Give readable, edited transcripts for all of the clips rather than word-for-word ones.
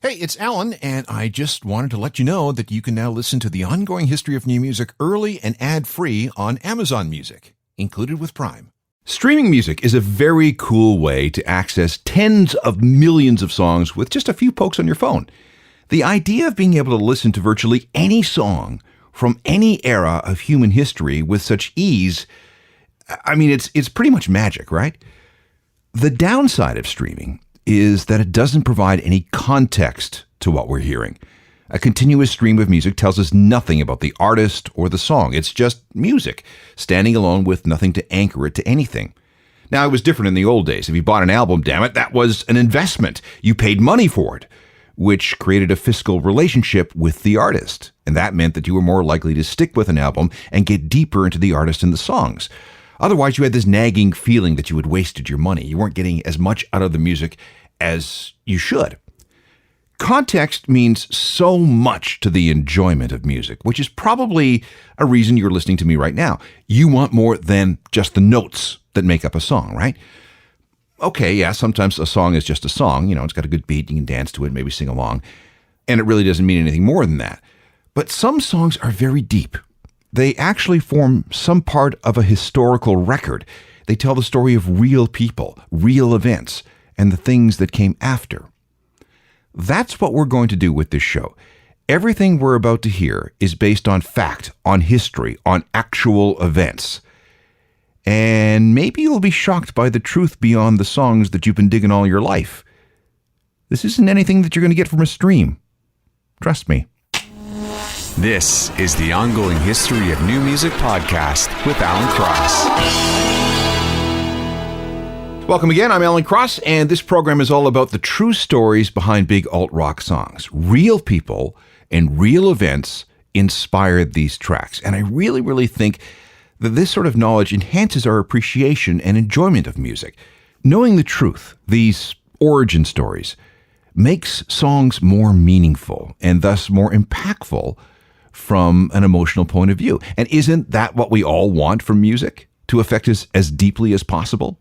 Hey, it's Alan, and I just wanted to let you know that you can now listen to the ongoing history of new music early and ad-free on Amazon Music, included with Prime. Streaming music is a very cool way to access tens of millions of songs with just a few pokes on your phone. The idea of being able to listen to virtually any song from any era of human history with such ease, I mean, it's pretty much magic, right? The downside of streaming is that it doesn't provide any context to what we're hearing. A continuous stream of music tells us nothing about the artist or the song. It's just music, standing alone with nothing to anchor it to anything. Now, it was different in the old days. If you bought an album, damn it, that was an investment. You paid money for it, which created a fiscal relationship with the artist. And that meant that you were more likely to stick with an album and get deeper into the artist and the songs. Otherwise, you had this nagging feeling that you had wasted your money. You weren't getting as much out of the music as you should. Context means so much to the enjoyment of music, which is probably a reason you're listening to me right now. You want more than just the notes that make up a song, right? Okay, yeah, sometimes a song is just a song. You know, it's got a good beat, you can dance to it, maybe sing along, and it really doesn't mean anything more than that. But some songs are very deep. They actually form some part of a historical record. They tell the story of real people, real events, and the things that came after. That's what we're going to do with this show. Everything we're about to hear is based on fact, on history, on actual events. And maybe you'll be shocked by the truth beyond the songs that you've been digging all your life. This isn't anything that you're going to get from a stream. Trust me. This is the Ongoing History of New Music podcast with Alan Cross. Welcome again, I'm Alan Cross, and this program is all about the true stories behind big alt-rock songs. Real people and real events inspired these tracks, and I really think that this sort of knowledge enhances our appreciation and enjoyment of music. Knowing the truth, these origin stories, makes songs more meaningful and thus more impactful from an emotional point of view. And isn't that what we all want from music? To affect us as deeply as possible?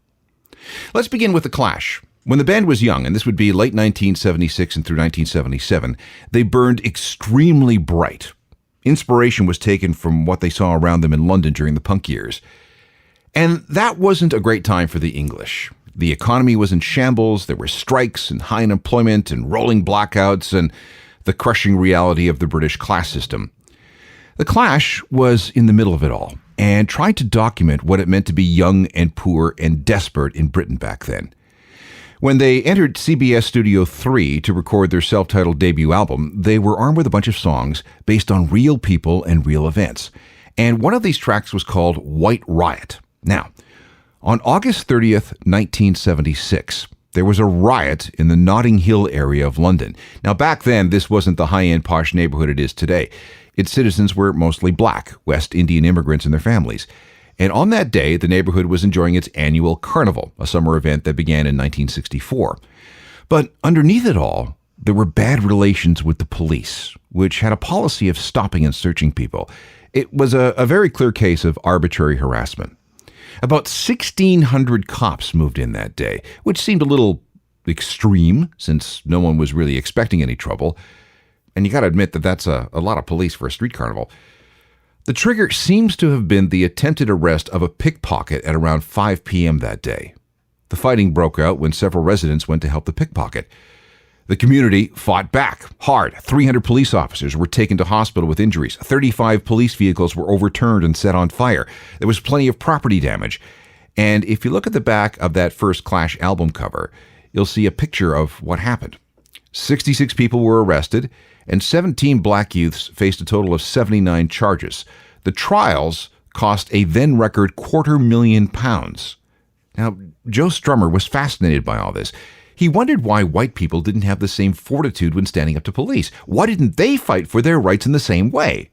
Let's begin with The Clash. When the band was young, and this would be late 1976 and through 1977, they burned extremely bright. Inspiration was taken from what they saw around them in London during the punk years. And that wasn't a great time for the English. The economy was in shambles, there were strikes and high unemployment and rolling blackouts and the crushing reality of the British class system. The Clash was in the middle of it all and tried to document what it meant to be young and poor and desperate in Britain back then. When they entered CBS Studio 3 to record their self-titled debut album, they were armed with a bunch of songs based on real people and real events. And one of these tracks was called White Riot. Now, on August 30th, 1976, there was a riot in the Notting Hill area of London. Now, back then, this wasn't the high-end posh neighborhood it is today. Its citizens were mostly black, West Indian immigrants and their families. And on that day, the neighborhood was enjoying its annual carnival, a summer event that began in 1964. But underneath it all, there were bad relations with the police, which had a policy of stopping and searching people. It was a very clear case of arbitrary harassment. About 1,600 cops moved in that day, which seemed a little extreme since no one was really expecting any trouble. And you got to admit that that's a lot of police for a street carnival. The trigger seems to have been the attempted arrest of a pickpocket at around 5 p.m. that day. The fighting broke out when several residents went to help the pickpocket. The community fought back hard. 300 police officers were taken to hospital with injuries. 35 police vehicles were overturned and set on fire. There was plenty of property damage. And if you look at the back of that first Clash album cover, you'll see a picture of what happened. 66 people were arrested, and 17 black youths faced a total of 79 charges. The trials cost a then-record £250,000. Now, Joe Strummer was fascinated by all this. He wondered why white people didn't have the same fortitude when standing up to police. Why didn't they fight for their rights in the same way?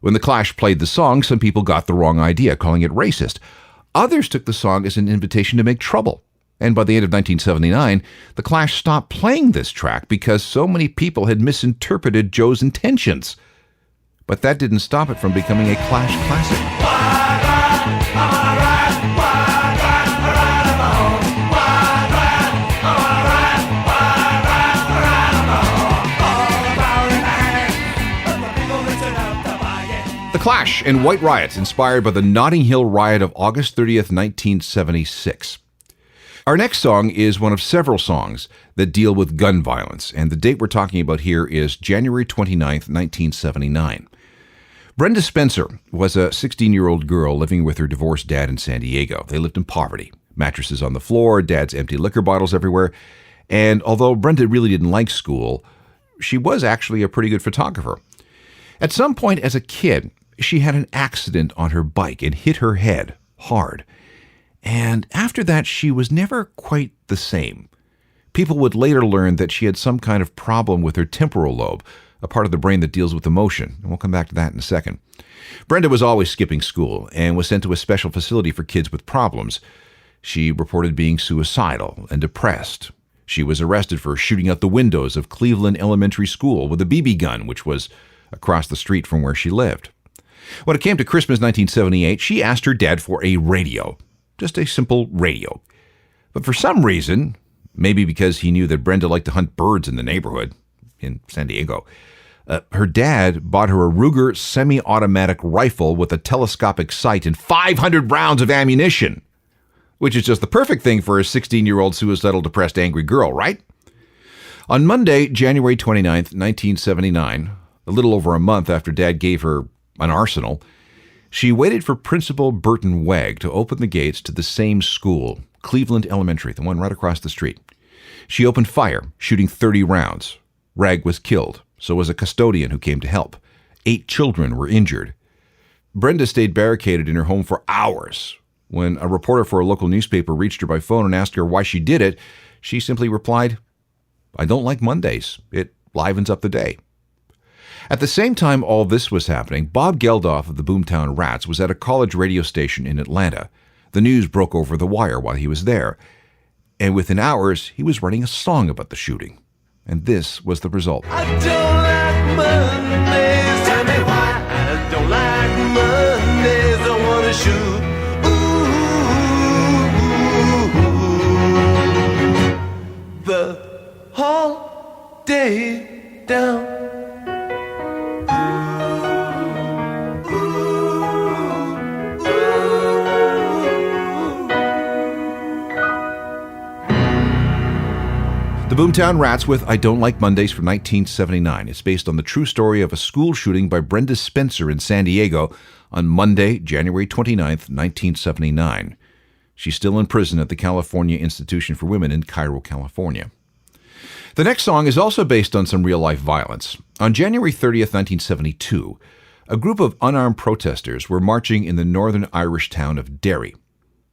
When the Clash played the song, some people got the wrong idea, calling it racist. Others took the song as an invitation to make trouble. And by the end of 1979, the Clash stopped playing this track because so many people had misinterpreted Joe's intentions. But that didn't stop it from becoming a Clash classic. Clash and White Riot, inspired by the Notting Hill riot of August 30th, 1976. Our next song is one of several songs that deal with gun violence, and the date we're talking about here is January 29th, 1979. Brenda Spencer was a 16-year-old girl living with her divorced dad in San Diego. They lived in poverty. Mattresses on the floor, dad's empty liquor bottles everywhere, and although Brenda really didn't like school, she was actually a pretty good photographer. At some point as a kid, she had an accident on her bike and hit her head hard. And after that, she was never quite the same. People would later learn that she had some kind of problem with her temporal lobe, a part of the brain that deals with emotion. And we'll come back to that in a second. Brenda was always skipping school and was sent to a special facility for kids with problems. She reported being suicidal and depressed. She was arrested for shooting out the windows of Cleveland Elementary School with a BB gun, which was across the street from where she lived. When it came to Christmas 1978, she asked her dad for a radio, just a simple radio. But for some reason, maybe because he knew that Brenda liked to hunt birds in the neighborhood in San Diego, her dad bought her a Ruger semi-automatic rifle with a telescopic sight and 500 rounds of ammunition, which is just the perfect thing for a 16-year-old suicidal, depressed, angry girl, right? On Monday, January 29th, 1979, a little over a month after Dad gave her an arsenal, she waited for Principal Burton Wegg to open the gates to the same school, Cleveland Elementary, the one right across the street. She opened fire, shooting 30 rounds. Wegg was killed, so was a custodian who came to help. 8 children were injured. Brenda stayed barricaded in her home for hours. When a reporter for a local newspaper reached her by phone and asked her why she did it, she simply replied, "I don't like Mondays. It livens up the day." At the same time all this was happening, Bob Geldof of the Boomtown Rats was at a college radio station in Atlanta. The news broke over the wire while he was there, and within hours he was writing a song about the shooting. And this was the result. I don't like Mondays, tell me why I don't like Mondays, I wanna shoot. Ooh, the whole day down. The Boomtown Rats with I Don't Like Mondays from 1979. It's based on the true story of a school shooting by Brenda Spencer in San Diego on Monday, January 29th, 1979. She's still in prison at the California Institution for Women in Cairo, California. The next song is also based on some real-life violence. On January 30th, 1972, a group of unarmed protesters were marching in the northern Irish town of Derry.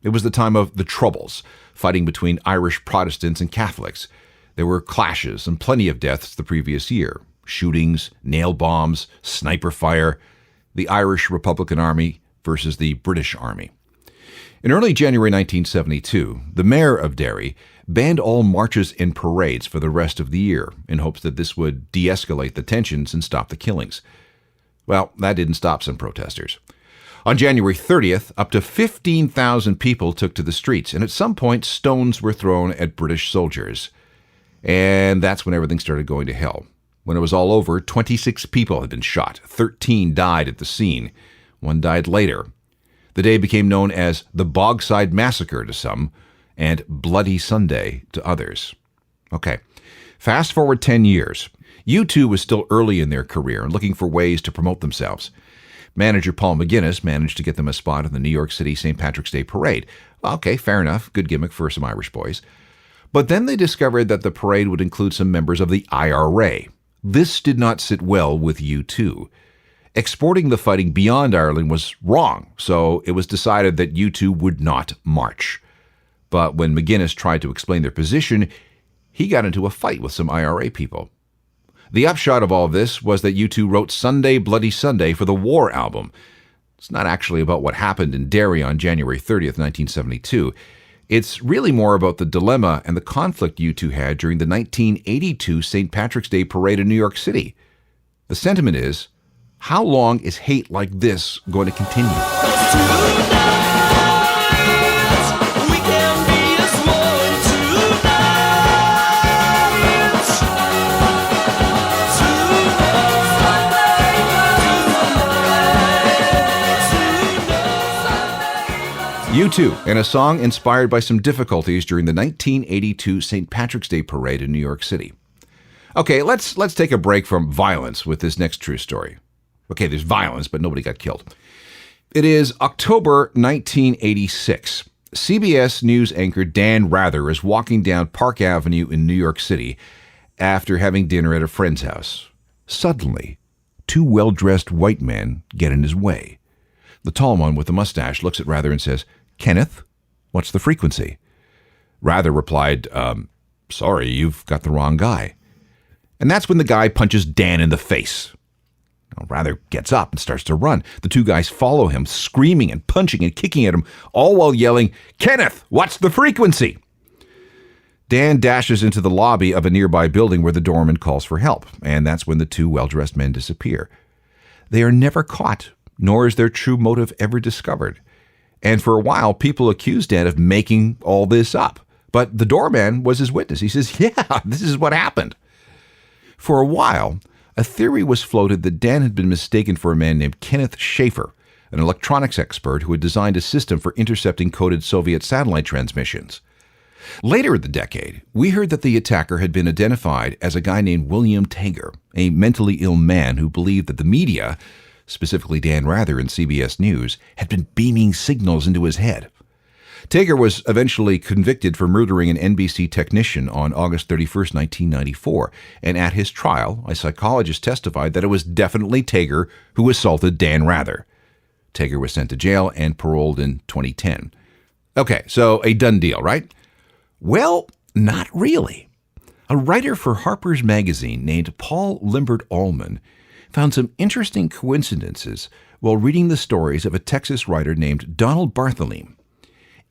It was the time of the Troubles, fighting between Irish Protestants and Catholics. There were clashes and plenty of deaths the previous year. Shootings, nail bombs, sniper fire, the Irish Republican Army versus the British Army. In early January 1972, the mayor of Derry banned all marches and parades for the rest of the year in hopes that this would de-escalate the tensions and stop the killings. Well, that didn't stop some protesters. On January 30th, up to 15,000 people took to the streets, and at some point, stones were thrown at British soldiers. And that's when everything started going to hell. When it was all over, 26 people had been shot. 13 died at the scene. 1 died later. The day became known as the Bogside Massacre to some, and Bloody Sunday to others. Okay, fast forward 10 years. U2 was still early in their career and looking for ways to promote themselves. Manager Paul McGuinness managed to get them a spot in the New York City St. Patrick's Day Parade. Okay, fair enough. Good gimmick for some Irish boys. But then they discovered that the parade would include some members of the IRA. This did not sit well with U2. Exporting the fighting beyond Ireland was wrong, so it was decided that U2 would not march. But when McGuinness tried to explain their position, he got into a fight with some IRA people. The upshot of all this was that U2 wrote Sunday Bloody Sunday for the War album. It's not actually about what happened in Derry on January 30th, 1972. It's really more about the dilemma and the conflict U2 had during the 1982 St. Patrick's Day Parade in New York City. The sentiment is, how long is hate like this going to continue? U2, and a song inspired by some difficulties during the 1982 St. Patrick's Day parade in New York City. Okay, let's take a break from violence with this next true story. Okay, there's violence, but nobody got killed. It is October 1986. CBS News anchor Dan Rather is walking down Park Avenue in New York City after having dinner at a friend's house. Suddenly, two well-dressed white men get in his way. The tall one with the mustache looks at Rather and says, "Kenneth, what's the frequency?" Rather replied, "Sorry, you've got the wrong guy." And that's when the guy punches Dan in the face. Rather gets up and starts to run. The two guys follow him, screaming and punching and kicking at him, all while yelling, "Kenneth, what's the frequency?" Dan dashes into the lobby of a nearby building where the doorman calls for help, and that's when the two well-dressed men disappear. They are never caught, nor is their true motive ever discovered. And for a while, people accused Dan of making all this up. But the doorman was his witness. He says, "Yeah, this is what happened." For a while, a theory was floated that Dan had been mistaken for a man named Kenneth Schaefer, an electronics expert who had designed a system for intercepting coded Soviet satellite transmissions. Later in the decade, we heard that the attacker had been identified as a guy named William Tager, a mentally ill man who believed that the media, specifically Dan Rather and CBS News, had been beaming signals into his head. Tager was eventually convicted for murdering an NBC technician on August 31st, 1994, and at his trial, a psychologist testified that it was definitely Tager who assaulted Dan Rather. Tager was sent to jail and paroled in 2010. Okay, so a done deal, right? Well, not really. A writer for Harper's Magazine named Paul Limbert-Allman found some interesting coincidences while reading the stories of a Texas writer named Donald Barthelme.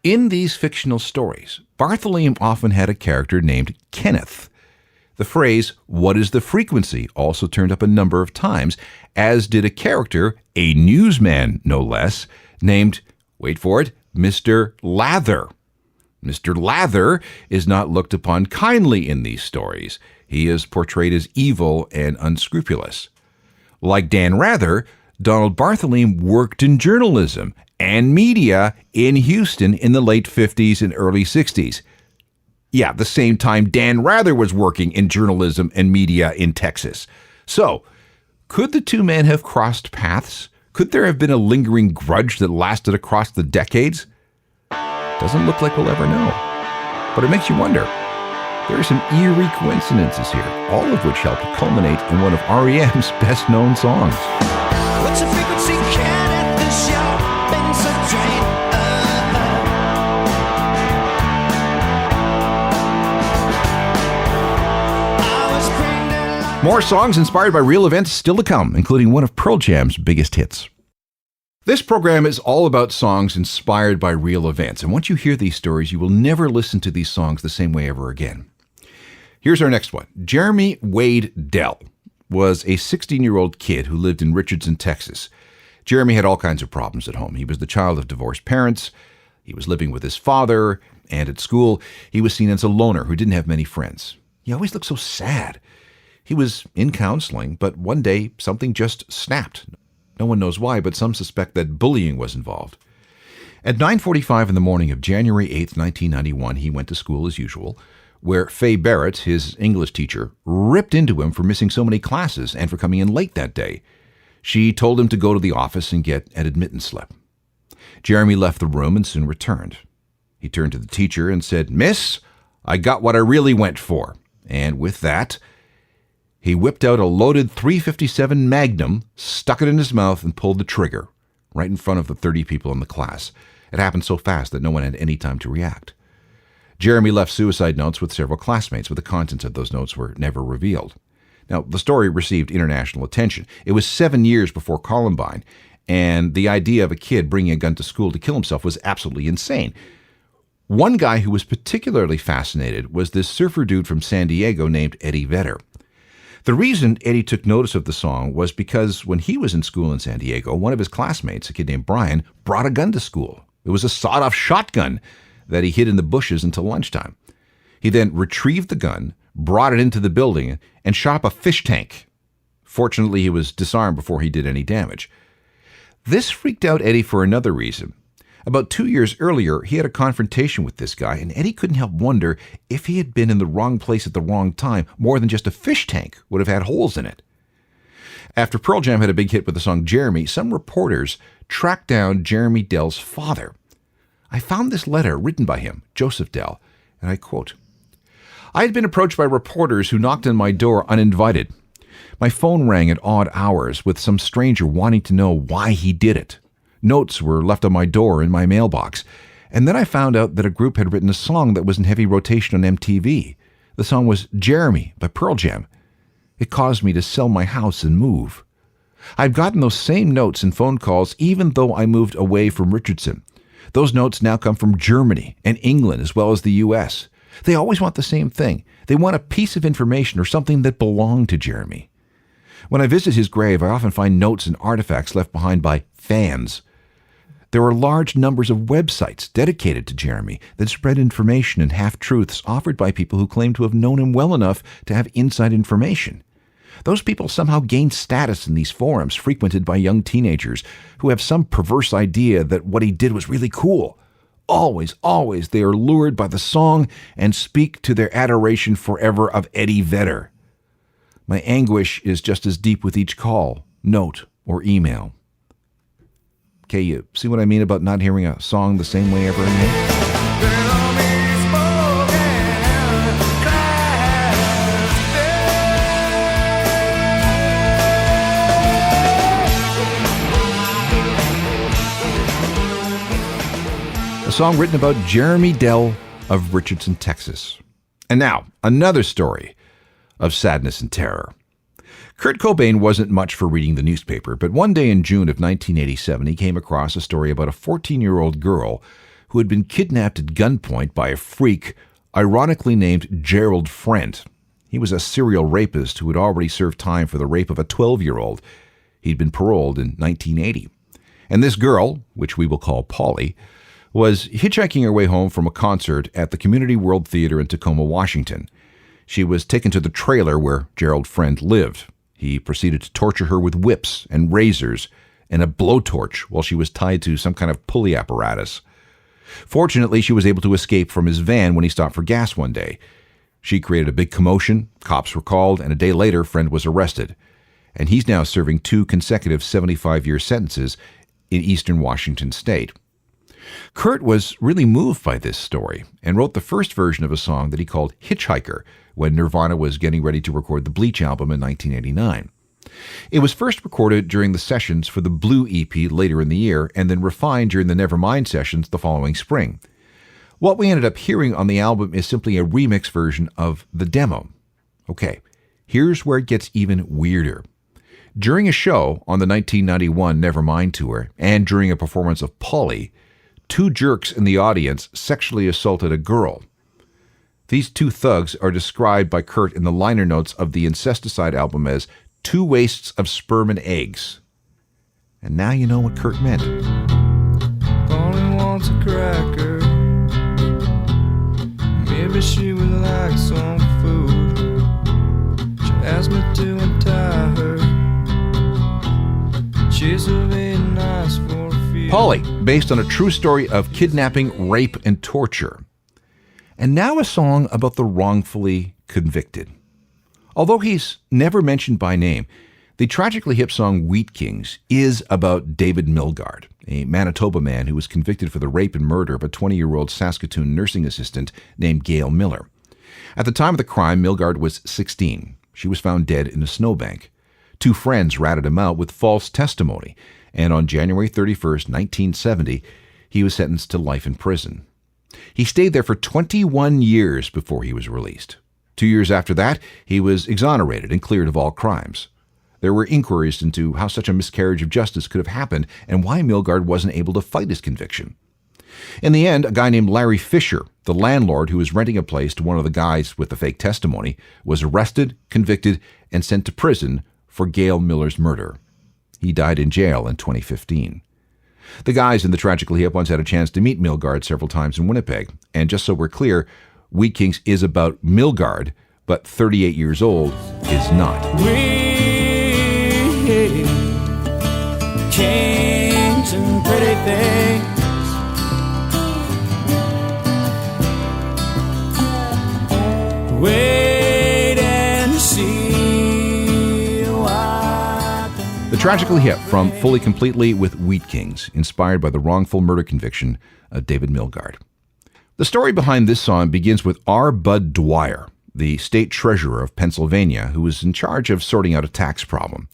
In these fictional stories, Barthelme often had a character named Kenneth. The phrase, "What is the frequency?" also turned up a number of times, as did a character, a newsman no less, named, wait for it, Mr. Lather. Mr. Lather is not looked upon kindly in these stories. He is portrayed as evil and unscrupulous. Like Dan Rather, Donald Barthelme worked in journalism and media in Houston in the late 50s and early 60s. Yeah, the same time Dan Rather was working in journalism and media in Texas. So, could the two men have crossed paths? Could there have been a lingering grudge that lasted across the decades? Doesn't look like we'll ever know. But it makes you wonder. There are some eerie coincidences here, all of which helped culminate in one of REM's best-known songs. What's the frequency, Kenneth? This shopping's a drain. More songs inspired by real events still to come, including one of Pearl Jam's biggest hits. This program is all about songs inspired by real events, and once you hear these stories, you will never listen to these songs the same way ever again. Here's our next one. Jeremy Wade Dell was a 16-year-old kid who lived in Richardson, Texas. Jeremy had all kinds of problems at home. He was the child of divorced parents. He was living with his father, and at school, he was seen as a loner who didn't have many friends. He always looked so sad. He was in counseling, but one day something just snapped. No one knows why, but some suspect that bullying was involved. At 9:45 in the morning of January 8th, 1991, he went to school as usual, where Faye Barrett, his English teacher, ripped into him for missing so many classes and for coming in late that day. She told him to go to the office and get an admittance slip. Jeremy left the room and soon returned. He turned to the teacher and said, "Miss, I got what I really went for." And with that, he whipped out a loaded .357 Magnum, stuck it in his mouth, and pulled the trigger, right in front of the 30 people in the class. It happened so fast that no one had any time to react. Jeremy left suicide notes with several classmates, but the contents of those notes were never revealed. Now, the story received international attention. It was 7 years before Columbine, and the idea of a kid bringing a gun to school to kill himself was absolutely insane. One guy who was particularly fascinated was this surfer dude from San Diego named Eddie Vedder. The reason Eddie took notice of the song was because when he was in school in San Diego, one of his classmates, a kid named Brian, brought a gun to school. It was a sawed-off shotgun that he hid in the bushes until lunchtime. He then retrieved the gun, brought it into the building, and shot up a fish tank. Fortunately, he was disarmed before he did any damage. This freaked out Eddie for another reason. About 2 years earlier, he had a confrontation with this guy, and Eddie couldn't help wonder if he had been in the wrong place at the wrong time, more than just a fish tank would have had holes in it. After Pearl Jam had a big hit with the song Jeremy, some reporters tracked down Jeremy Dell's father. I found this letter written by him, Joseph Dell, and I quote, "I had been approached by reporters who knocked on my door uninvited. My phone rang at odd hours with some stranger wanting to know why he did it. Notes were left on my door in my mailbox, and then I found out that a group had written a song that was in heavy rotation on MTV. The song was Jeremy by Pearl Jam. It caused me to sell my house and move. I've gotten those same notes and phone calls even though I moved away from Richardson. Those notes now come from Germany and England as well as the U.S. They always want the same thing. They want a piece of information or something that belonged to Jeremy. When I visit his grave, I often find notes and artifacts left behind by fans. There are large numbers of websites dedicated to Jeremy that spread information and half-truths offered by people who claim to have known him well enough to have inside information. Those people somehow gain status in these forums frequented by young teenagers who have some perverse idea that what he did was really cool. Always, always, they are lured by the song and speak to their adoration forever of Eddie Vedder. My anguish is just as deep with each call, note, or email." Okay, you see what I mean about not hearing a song the same way ever again? A song written about Jeremy Dell of Richardson, Texas. And now, another story of sadness and terror. Kurt Cobain wasn't much for reading the newspaper, but one day in June of 1987, he came across a story about a 14-year-old girl who had been kidnapped at gunpoint by a freak ironically named Gerald Friend. He was a serial rapist who had already served time for the rape of a 12-year-old. He'd been paroled in 1980. And this girl, which we will call Polly, was hitchhiking her way home from a concert at the Community World Theater in Tacoma, Washington. She was taken to the trailer where Gerald Friend lived. He proceeded to torture her with whips and razors and a blowtorch while she was tied to some kind of pulley apparatus. Fortunately, she was able to escape from his van when he stopped for gas one day. She created a big commotion, cops were called, and a day later, Friend was arrested. And he's now serving 2 consecutive 75-year sentences in eastern Washington state. Kurt was really moved by this story and wrote the first version of a song that he called Hitchhiker when Nirvana was getting ready to record the Bleach album in 1989. It was first recorded during the sessions for the Blue EP later in the year and then refined during the Nevermind sessions the following spring. What we ended up hearing on the album is simply a remix version of the demo. Okay, here's where it gets even weirder. During a show on the 1991 Nevermind tour and during a performance of Polly, 2 jerks in the audience sexually assaulted a girl. These 2 thugs are described by Kurt in the liner notes of the Incesticide album as 2 wastes of sperm and eggs. And now you know what Kurt meant. Polly wants a cracker. Maybe she would like some food. She asked me to untie her. She's very nice for a few. Polly, based on a true story of kidnapping, rape, and torture. And now a song about the wrongfully convicted. Although he's never mentioned by name, the tragically hip song Wheat Kings is about David Milgaard, a Manitoba man who was convicted for the rape and murder of a 20-year-old Saskatoon nursing assistant named Gail Miller. At the time of the crime, Milgaard was 16. She was found dead in a snowbank. 2 friends ratted him out with false testimony, and on January 31st, 1970, he was sentenced to life in prison. He stayed there for 21 years before he was released. 2 years after that, he was exonerated and cleared of all crimes. There were inquiries into how such a miscarriage of justice could have happened and why Milgaard wasn't able to fight his conviction. In the end, a guy named Larry Fisher, the landlord who was renting a place to one of the guys with the fake testimony, was arrested, convicted, and sent to prison for Gail Miller's murder. He died in jail in 2015. The guys in the Tragically Hip once had a chance to meet Milgaard several times in Winnipeg. And just so we're clear, Wheat Kings is about Milgaard, but 38 years old is not. We kings and pretty things, The tragically hip from Fully Completely with Wheat Kings, inspired by the wrongful murder conviction of David Milgaard. The story behind this song begins with R. Bud Dwyer, the state treasurer of Pennsylvania, who was in charge of sorting out a tax problem.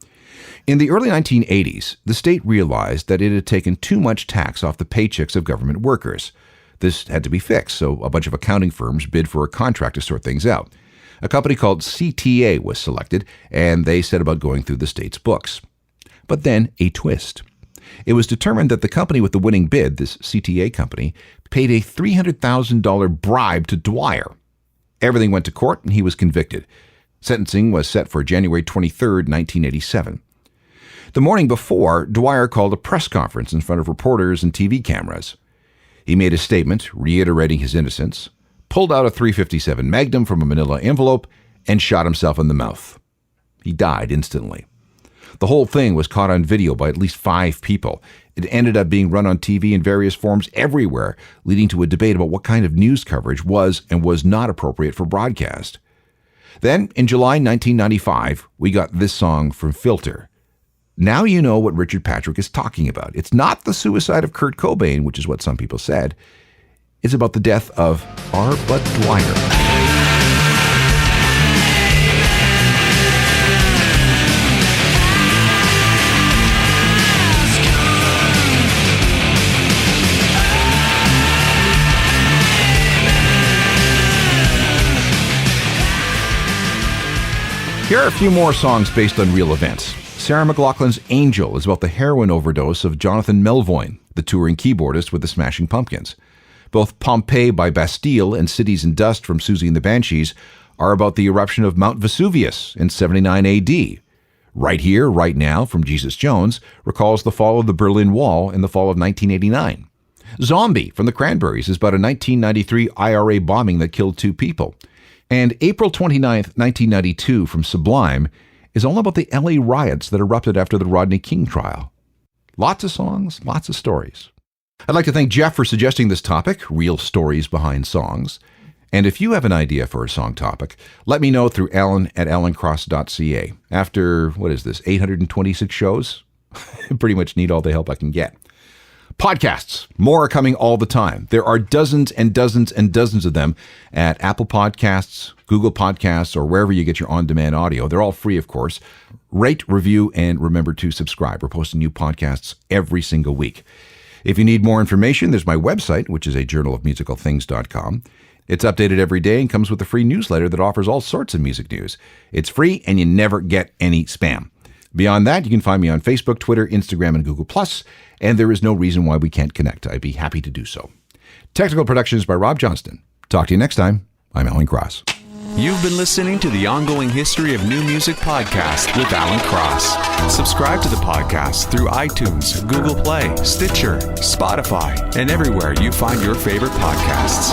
In the early 1980s, the state realized that it had taken too much tax off the paychecks of government workers. This had to be fixed, so a bunch of accounting firms bid for a contract to sort things out. A company called CTA was selected, and they set about going through the state's books. But then a twist. It was determined that the company with the winning bid, this CTA company, paid a $300,000 bribe to Dwyer. Everything went to court, and he was convicted. Sentencing was set for January 23, 1987. The morning before, Dwyer called a press conference in front of reporters and TV cameras. He made a statement reiterating his innocence, pulled out a .357 Magnum from a manila envelope, and shot himself in the mouth. He died instantly. The whole thing was caught on video by at least 5 people. It ended up being run on TV in various forms everywhere, leading to a debate about what kind of news coverage was and was not appropriate for broadcast. Then, in July 1995, we got this song from Filter. Now you know what Richard Patrick is talking about. It's not the suicide of Kurt Cobain, which is what some people said. It's about the death of R. Bud Dwyer. Here are a few more songs based on real events. Sarah McLachlan's Angel is about the heroin overdose of Jonathan Melvoin, the touring keyboardist with the Smashing Pumpkins. Both Pompeii by Bastille and Cities and Dust from Susie and the Banshees are about the eruption of Mount Vesuvius in 79 AD. Right Here, Right Now from Jesus Jones recalls the fall of the Berlin Wall in the fall of 1989. Zombie from the Cranberries is about a 1993 IRA bombing that killed 2 people. And April 29, 1992 from Sublime is all about the LA riots that erupted after the Rodney King trial. Lots of songs, lots of stories. I'd like to thank Jeff for suggesting this topic, real stories behind songs. And if you have an idea for a song topic, let me know through alan@alancross.ca. After, 826 shows? I pretty much need all the help I can get. Podcasts. More are coming all the time. There are dozens and dozens and dozens of them at Apple Podcasts, Google Podcasts, or wherever you get your on-demand audio. They're all free, of course. Rate, review, and remember to subscribe. We're posting new podcasts every single week. If you need more information, there's my website, which is a journalofmusicalthings.com. It's updated every day and comes with a free newsletter that offers all sorts of music news. It's free, and you never get any spam. Beyond that, you can find me on Facebook, Twitter, Instagram, and Google+, and there is no reason why we can't connect. I'd be happy to do so. Technical production is by Rob Johnston. Talk to you next time. I'm Alan Cross. You've been listening to the Ongoing History of New Music podcast with Alan Cross. Subscribe to the podcast through iTunes, Google Play, Stitcher, Spotify, and everywhere you find your favorite podcasts.